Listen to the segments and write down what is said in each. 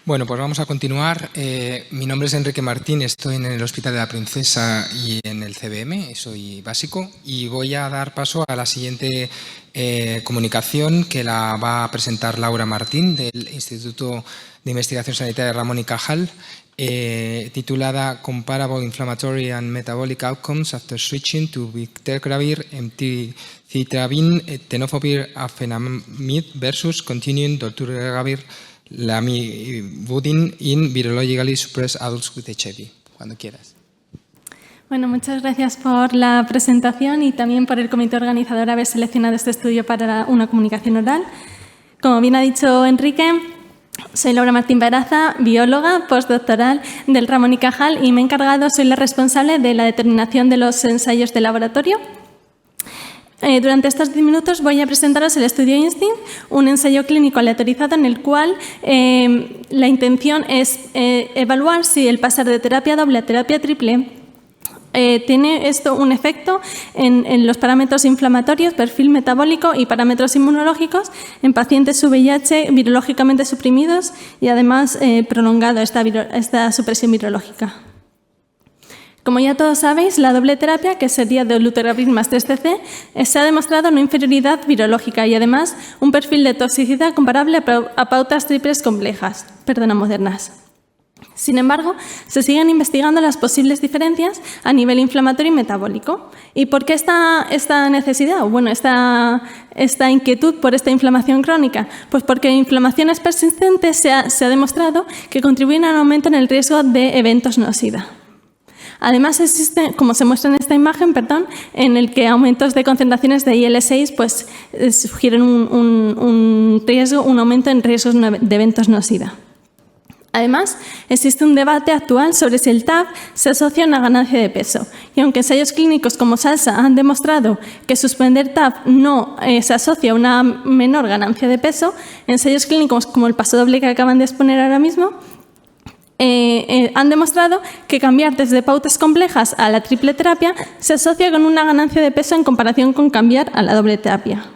Bueno, pues vamos a continuar. Mi nombre es Enrique Martín, estoy en el Hospital de la Princesa y en el CBM, soy básico, y voy a dar paso a la siguiente comunicación que la va a presentar Laura Martín del Instituto de Investigación Sanitaria Ramón y Cajal, titulada Comparable Inflammatory and Metabolic Outcomes After Switching to Bictegravir, Emtricitabine, Tenofovir, Afenamid versus Continuing Dolutegravir, Lamivudine in Virologically Suppressed Adults with HIV. Cuando quieras. Bueno, muchas gracias por la presentación y también por el comité organizador haber seleccionado este estudio para una comunicación oral. Como bien ha dicho Enrique, soy Laura Martín Peraza, bióloga postdoctoral del Ramón y Cajal, y me he encargado, soy la responsable de la determinación de los ensayos de laboratorio. Durante estos 10 minutos voy a presentaros el estudio INSTINCT, un ensayo clínico aleatorizado en el cual la intención es evaluar si el pasar de terapia doble a terapia triple tiene esto un efecto en los parámetros inflamatorios, perfil metabólico y parámetros inmunológicos en pacientes VIH virológicamente suprimidos y además prolongado esta supresión virológica. Como ya todos sabéis, la doble terapia, que sería dolutegravir más 3CC, se ha demostrado una inferioridad virológica y además un perfil de toxicidad comparable a pautas triples complejas, modernas. Sin embargo, se siguen investigando las posibles diferencias a nivel inflamatorio y metabólico. ¿Y por qué esta necesidad? Bueno, esta inquietud por esta inflamación crónica. Pues porque inflamaciones persistentes se ha demostrado que contribuyen al aumento en el riesgo de eventos no-SIDA. Además, existe, como se muestra en esta imagen, en el que aumentos de concentraciones de IL-6 pues, sugieren un aumento en riesgos de eventos no-SIDA. Además, existe un debate actual sobre si el TAF se asocia a una ganancia de peso. Y aunque ensayos clínicos como SALSA han demostrado que suspender TAF no se asocia a una menor ganancia de peso, ensayos clínicos como el pasodoble que acaban de exponer ahora mismo han demostrado que cambiar desde pautas complejas a la triple terapia se asocia con una ganancia de peso en comparación con cambiar a la doble terapia.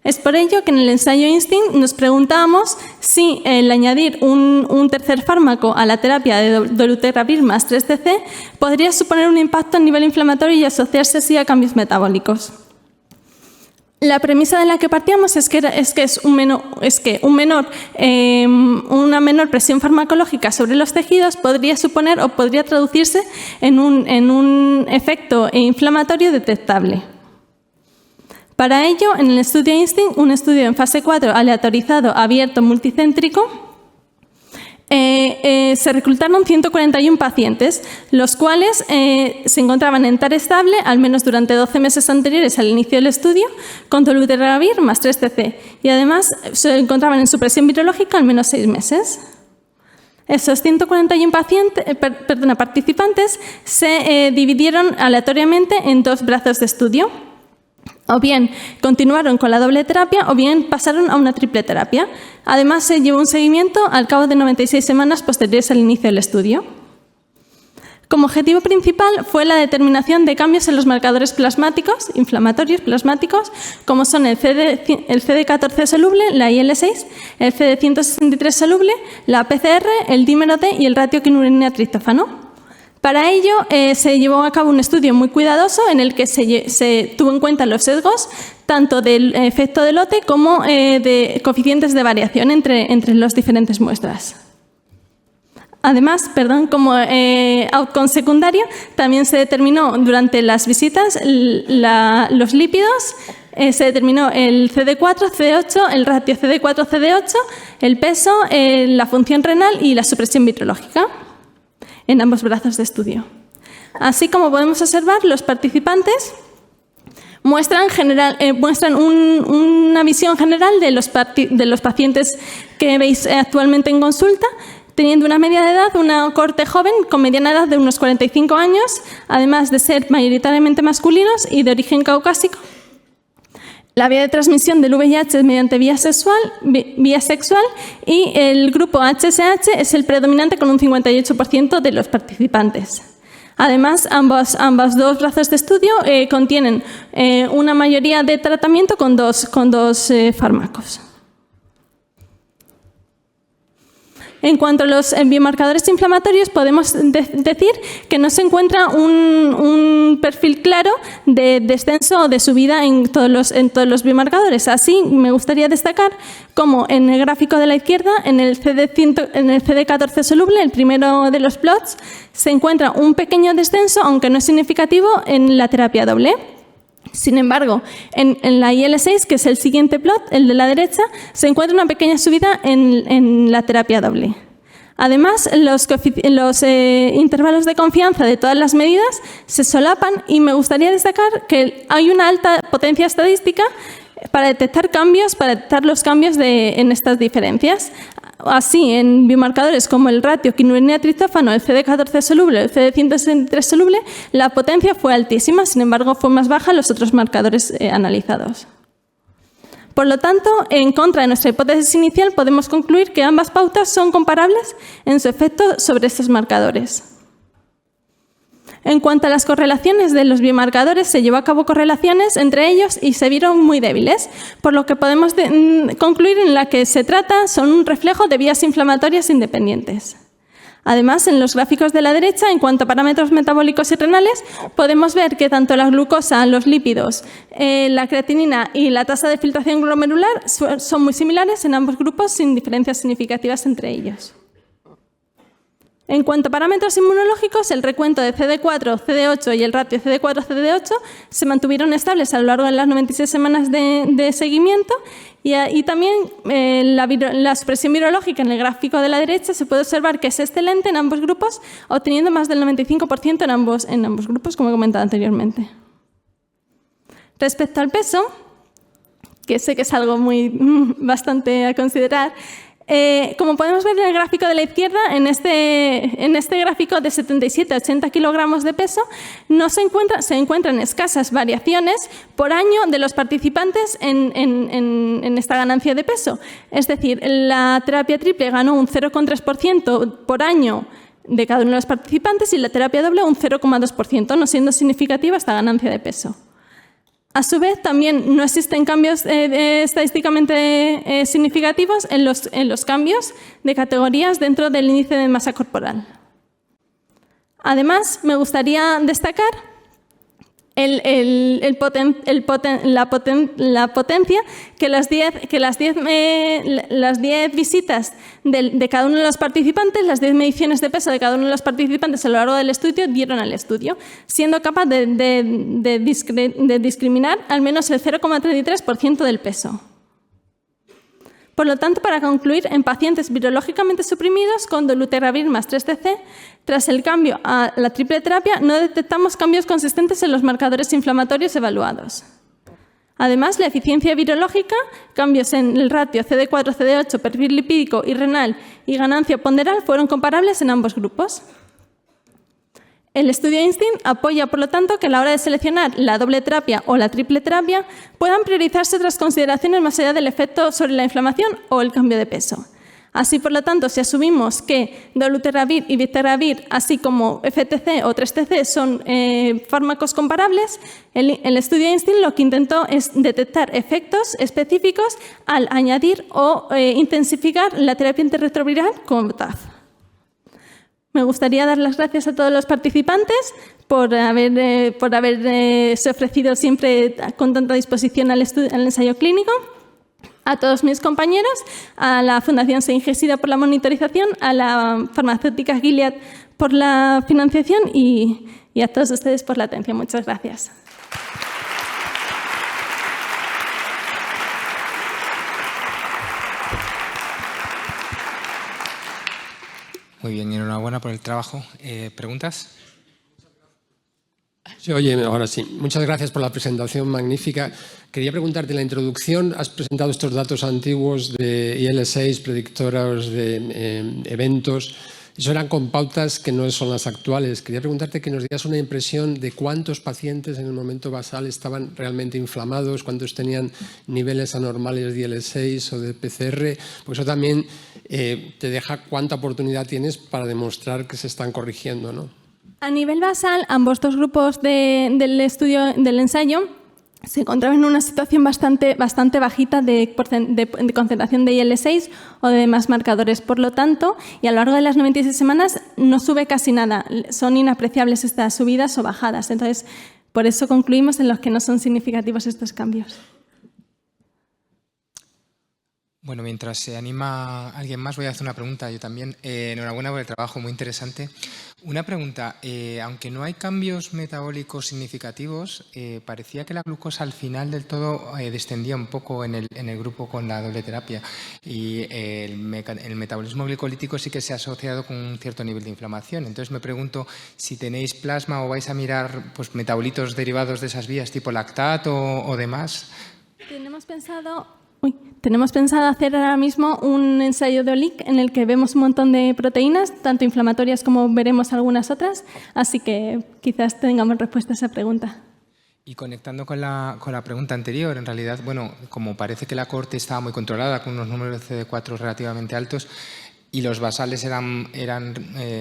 Es por ello que en el ensayo INSTINCT nos preguntábamos si el añadir un tercer fármaco a la terapia de dolutegravir más 3CC podría suponer un impacto a nivel inflamatorio y asociarse así a cambios metabólicos. La premisa de la que partíamos es que una menor presión farmacológica sobre los tejidos podría suponer o podría traducirse en un efecto inflamatorio detectable. Para ello, en el estudio INSTINCT, un estudio en fase 4 aleatorizado, abierto, multicéntrico, se reclutaron 141 pacientes, los cuales se encontraban en TAR estable al menos durante 12 meses anteriores al inicio del estudio con dolutegravir más 3CC y además se encontraban en supresión virológica al menos 6 meses. Esos 141 participantes se dividieron aleatoriamente en 2 brazos de estudio. O bien continuaron con la doble terapia o bien pasaron a una triple terapia. Además, se llevó un seguimiento al cabo de 96 semanas posteriores al inicio del estudio. Como objetivo principal fue la determinación de cambios en los marcadores plasmáticos, inflamatorios plasmáticos, como son el CD14 soluble, la IL-6, el CD163 soluble, la PCR, el dímero D y el ratio quinurina-triptófano. Para ello, se llevó a cabo un estudio muy cuidadoso en el que se tuvo en cuenta los sesgos tanto del efecto de lote como de coeficientes de variación entre las diferentes muestras. Además, como outcome secundario, también se determinó durante las visitas los lípidos, se determinó el CD4, CD8, el ratio CD4, CD8, el peso, la función renal y la supresión virológica en ambos brazos de estudio. Así como podemos observar, los participantes muestran una visión general de los pacientes que veis actualmente en consulta, teniendo una media de edad, una cohorte joven con mediana edad de unos 45 años, además de ser mayoritariamente masculinos y de origen caucásico. La vía de transmisión del VIH es mediante vía sexual y el grupo HSH es el predominante con un 58% de los participantes. Además, ambos 2 brazos de estudio contienen una mayoría de tratamiento con dos fármacos. En cuanto a los biomarcadores inflamatorios, podemos decir que no se encuentra un perfil claro de descenso o de subida en todos los biomarcadores. Así, me gustaría destacar como en el gráfico de la izquierda, en el CD14 soluble, el primero de los plots, se encuentra un pequeño descenso, aunque no es significativo, en la terapia doble. Sin embargo, en la IL-6, que es el siguiente plot, el de la derecha, se encuentra una pequeña subida en la terapia doble. Además, los intervalos de confianza de todas las medidas se solapan y me gustaría destacar que hay una alta potencia estadística para detectar los cambios en estas diferencias. Así, en biomarcadores como el ratio quinurenia-triptófano, el CD14 soluble, el CD163 soluble, la potencia fue altísima, sin embargo, fue más baja en los otros marcadores analizados. Por lo tanto, en contra de nuestra hipótesis inicial, podemos concluir que ambas pautas son comparables en su efecto sobre estos marcadores. En cuanto a las correlaciones de los biomarcadores, se llevó a cabo correlaciones entre ellos y se vieron muy débiles, por lo que podemos concluir en la que se trata son un reflejo de vías inflamatorias independientes. Además, en los gráficos de la derecha, en cuanto a parámetros metabólicos y renales, podemos ver que tanto la glucosa, los lípidos, la creatinina y la tasa de filtración glomerular son muy similares en ambos grupos sin diferencias significativas entre ellos. En cuanto a parámetros inmunológicos, el recuento de CD4, CD8 y el ratio CD4, CD8 se mantuvieron estables a lo largo de las 96 semanas de seguimiento y también la expresión virológica en el gráfico de la derecha se puede observar que es excelente en ambos grupos, obteniendo más del 95% en ambos grupos, como he comentado anteriormente. Respecto al peso, que sé que es algo bastante a considerar, como podemos ver en el gráfico de la izquierda, en este gráfico de 77 a 80 kilogramos de peso se encuentran escasas variaciones por año de los participantes en esta ganancia de peso. Es decir, la terapia triple ganó un 0,3% por año de cada uno de los participantes y la terapia doble un 0,2%, no siendo significativa esta ganancia de peso. A su vez, también no existen cambios estadísticamente significativos en los cambios de categorías dentro del índice de masa corporal. Además, me gustaría destacar la potencia que las 10 visitas de cada uno de los participantes, las 10 mediciones de peso de cada uno de los participantes a lo largo del estudio dieron al estudio, siendo capaz de discriminar al menos el 0,33% del peso. Por lo tanto, para concluir, en pacientes virológicamente suprimidos con dolutegravir más 3-TC, tras el cambio a la triple terapia, no detectamos cambios consistentes en los marcadores inflamatorios evaluados. Además, la eficiencia virológica, cambios en el ratio CD4, CD8, perfil lipídico y renal y ganancia ponderal fueron comparables en ambos grupos. El estudio INSTINCT apoya, por lo tanto, que a la hora de seleccionar la doble terapia o la triple terapia puedan priorizarse otras consideraciones más allá del efecto sobre la inflamación o el cambio de peso. Así, por lo tanto, si asumimos que dolutegravir y bictegravir, así como FTC o 3TC, son fármacos comparables, el estudio INSTINCT lo que intentó es detectar efectos específicos al añadir o intensificar la terapia antirretroviral con TAF. Me gustaría dar las gracias a todos los participantes por haberse ofrecido siempre con tanta disposición al ensayo clínico, a todos mis compañeros, a la Fundación Seingesida por la monitorización, a la farmacéutica Gilead por la financiación y a todos ustedes por la atención. Muchas gracias. Muy bien, y enhorabuena por el trabajo. ¿Preguntas? Sí, oye, ahora sí. Muchas gracias por la presentación magnífica. Quería preguntarte, en la introducción has presentado estos datos antiguos de IL-6, predictoras de eventos. Eso eran con pautas que no son las actuales. Quería preguntarte que nos dieras una impresión de cuántos pacientes en el momento basal estaban realmente inflamados, cuántos tenían niveles anormales de IL-6 o de PCR, porque eso también te deja cuánta oportunidad tienes para demostrar que se están corrigiendo, ¿no? A nivel basal, ambos dos grupos del ensayo se encontraba en una situación bastante bajita de concentración de IL-6 o de demás marcadores. Por lo tanto, y a lo largo de las 96 semanas no sube casi nada. Son inapreciables estas subidas o bajadas. Entonces, por eso concluimos en los que no son significativos estos cambios. Bueno, mientras se anima alguien más, voy a hacer una pregunta yo también. Enhorabuena por el trabajo, muy interesante. Una pregunta, aunque no hay cambios metabólicos significativos, parecía que la glucosa al final del todo descendía un poco en el grupo con la doble terapia y el metabolismo glicolítico sí que se ha asociado con un cierto nivel de inflamación. Entonces me pregunto si tenéis plasma o vais a mirar pues, metabolitos derivados de esas vías tipo lactato o demás. Tenemos pensado hacer ahora mismo un ensayo de OLIC en el que vemos un montón de proteínas, tanto inflamatorias como veremos algunas otras, así que quizás tengamos respuesta a esa pregunta. Y conectando con la pregunta anterior, en realidad, bueno, como parece que la cohorte estaba muy controlada con unos números de CD4 relativamente altos y los basales eran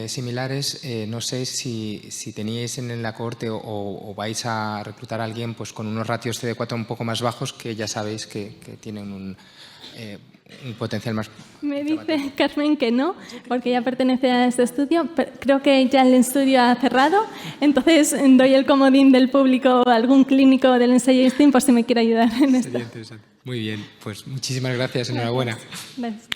similares, no sé si teníais en la cohorte o vais a reclutar a alguien pues, con unos ratios CD4 un poco más bajos que ya sabéis que tienen un potencial más... Me dice Carmen que no, porque ya pertenece a este estudio. Creo que ya el estudio ha cerrado, entonces doy el comodín del público a algún clínico del ensayo STEAM por si me quiere ayudar en esto. Sería interesante. Muy bien, pues muchísimas gracias, enhorabuena. Gracias.